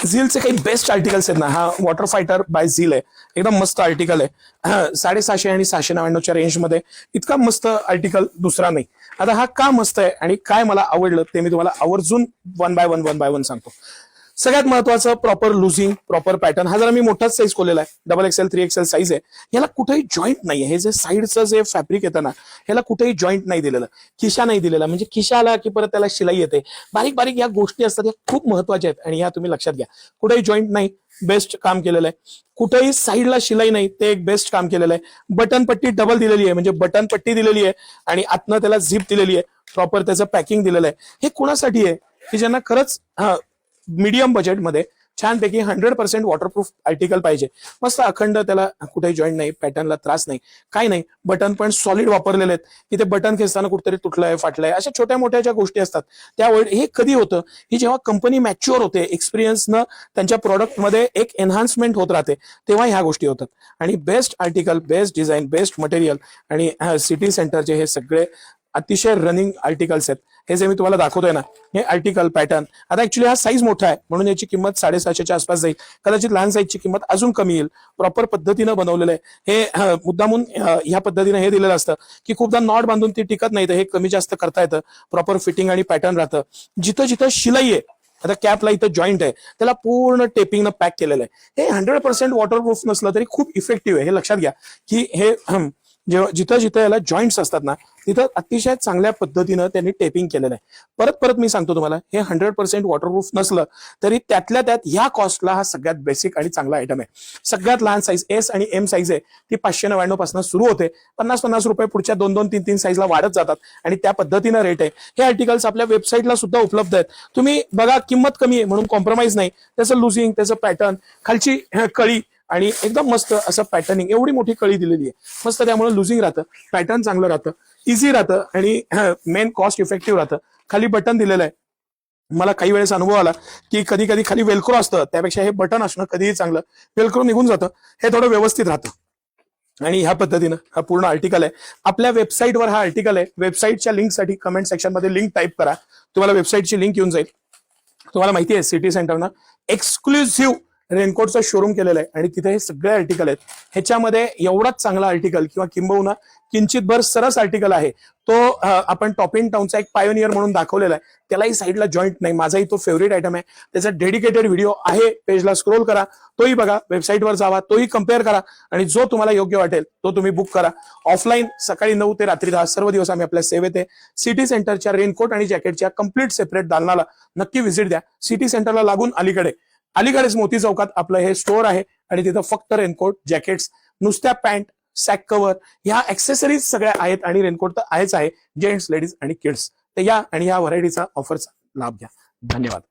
झीलचे काही best articles आहेत ना, हा वॉटर फायटर बाय झील आहे, एकदम मस्त आर्टिकल आहे. 750 आणि 699च्या रेंजमध्ये इतका मस्त आर्टिकल दुसरा नाही. आता हा का मस्त आहे आणि काय मला आवडलं ते मी तुम्हाला आवर्जून वन बाय वन सांगतो. सगळ्यात महत्वाचं प्रॉपर लुझिंग, प्रॉपर पॅटर्न. हा जरा मी मोठाच साईज खोलेला आहे, XXL 3XL साईज आहे. याला कुठेही जॉईंट नाहीये. हे जे साईडचं जे फॅब्रिक येतं ना, ह्याला कुठेही जॉईंट नाही दिलेलं, खिशा नाही दिलेला. म्हणजे खिशा आला की परत त्याला शिलाई येते. बारीक बारीक या गोष्टी असतात, या खूप महत्वाच्या आहेत आणि ह्या तुम्ही लक्षात घ्या. कुठेही जॉईंट नाही, बेस्ट काम केलेलं आहे. कुठेही साईडला शिलाई नाही, ते एक बेस्ट काम केलेलं आहे. बटन पट्टी डबल दिलेली आहे, म्हणजे बटन पट्टी दिलेली आहे आणि आतनं त्याला झिप दिलेली आहे. प्रॉपर त्याचं पॅकिंग दिलेलं आहे. हे कुणासाठी आहे की ज्यांना खरंच मीडियम बजेटमध्ये छानपैकी 100% वॉटरप्रूफ आर्टिकल पाहिजे. मस्त अखंड, त्याला कुठेही जॉईंट नाही, पॅटर्नला त्रास नाही, काही नाही. बटन पण सॉलिड वापरलेले आहेत, की ते बटन खेचताना कुठेतरी तुटलंय, फाटलंय, अशा छोट्या मोठ्या ज्या गोष्टी असतात त्यावेळी. हे कधी होतं की जेव्हा कंपनी मॅच्युअर होते, एक्सपिरियन्सनं त्यांच्या प्रोडक्टमध्ये एक एन्हान्समेंट होत राहते, तेव्हा ह्या गोष्टी होतात. आणि best article, best design, best material आणि सिटी सेंटरचे हे सगळे अतिशय रनिंग आर्टिकल्स आहेत. हे जे मी तुम्हाला दाखवतोय ना, हे आर्टिकल पॅटर्न. आता ऍक्च्युली हा साईज मोठा आहे म्हणून याची किंमत 750च्या आसपास जाईल. कदाचित लहान साईजची किंमत अजून कमी येईल. प्रॉपर पद्धतीनं बनवलेलं आहे हे. मुद्दामून ह्या पद्धतीनं हे दिलेलं असतं की खूपदा नॉट बांधून ती टिकत नाही, तर हे कमी जास्त करता येतं. प्रॉपर फिटिंग आणि पॅटर्न राहतं. जिथं जिथं शिलाई आहे, आता कॅपला इथं जॉईंट आहे, त्याला पूर्ण टेपिंगनं पॅक केलेलं आहे. हे 100% वॉटरप्रूफ नसलं तरी खूप इफेक्टिव्ह आहे. हे लक्षात घ्या की हे जेव्हा जिथं जिथं याला जॉईंट्स असतात ना, तिथं अतिशय चांगल्या पद्धतीनं त्यांनी टेपिंग केलेलं आहे. परत परत मी सांगतो तुम्हाला, हे 100% वॉटरप्रूफ नसलं तरी त्यातल्या त्यात ह्या कॉस्टला हा सगळ्यात बेसिक आणि चांगला आयटम आहे. सगळ्यात लहान साईज S आणि M साईज आहे, ती 599 पासून सुरू होते. 50-50 रुपये पुढच्या 2-2, 3-3 साईजला वाढत जातात आणि त्या पद्धतीनं रेट आहे. हे आर्टिकल्स आपल्या वेबसाईटला सुद्धा उपलब्ध आहेत. तुम्ही बघा, किंमत कमी आहे म्हणून कॉम्प्रोमाइज नाही. त्याचं लुझिंग, त्याचं पॅटर्न, खालची कळी आणि एकदम मस्त असं पॅटर्निंग, एवढी मोठी कळी दिलेली आहे मस्त. त्यामुळे लुझिंग राहतं, पॅटर्न चांगलं राहतं, इझी राहतं आणि मेन कॉस्ट इफेक्टिव्ह राहतं. खाली बटन दिलेलं आहे. मला काही वेळेस अनुभव आला की कधी कधी खाली वेलक्रो असतं, त्यापेक्षा हे बटन असणं कधीही चांगलं. वेलक्रो निघून जातं, हे थोडं व्यवस्थित राहतं. आणि ह्या पद्धतीनं हा पूर्ण आर्टिकल आहे. आपल्या वेबसाईटवर हा आर्टिकल आहे. वेबसाईटच्या लिंकसाठी कमेंट सेक्शनमध्ये लिंक टाईप करा, तुम्हाला वेबसाईटची लिंक येऊन जाईल. तुम्हाला माहिती आहे, सिटी सेंटरनं एक्सक्लुझिव्ह रेनकोटचं शोरूम केलेलं आहे आणि तिथे हे सगळे आर्टिकल आहेत. ह्याच्यामध्ये एवढाच चांगला आर्टिकल किंवा किंबहुना किंचितभर सरस आर्टिकल आहे तो आपण टॉप इन टाउनचा एक पायोनियर म्हणून दाखवलेला आहे. त्यालाही साईडला जॉईंट नाही. माझाही तो फेवरेट आयटम आहे. त्याचा डेडिकेटेड व्हिडिओ आहे, पेजला स्क्रोल करा, तोही बघा, वेबसाईटवर जावा, तोही कम्पेअर करा आणि जो तुम्हाला योग्य वाटेल तो तुम्ही बुक करा. ऑफलाईन सकाळी 9 ते रात्री 10 सर्व दिवस आम्ही आपल्या सेवेत आहे. सिटी सेंटरच्या रेनकोट आणि जॅकेटच्या कम्प्लीट सेपरेट दालनाला नक्की व्हिजिट द्या. सिटी सेंटरला लागून अलीकडेच मोती चौकात आपलं हे स्टोअर आहे आणि तिथं फक्त रेनकोट, जॅकेट्स, नुसत्या पॅन्ट, सॅक कव्हर, ह्या ऍक्सेसरीज सगळ्या आहेत आणि रेनकोट तर आहेच आहे, जेंट्स, लेडीज आणि किड्स. तर या आणि या व्हरायटीचा ऑफरचा लाभ घ्या. धन्यवाद.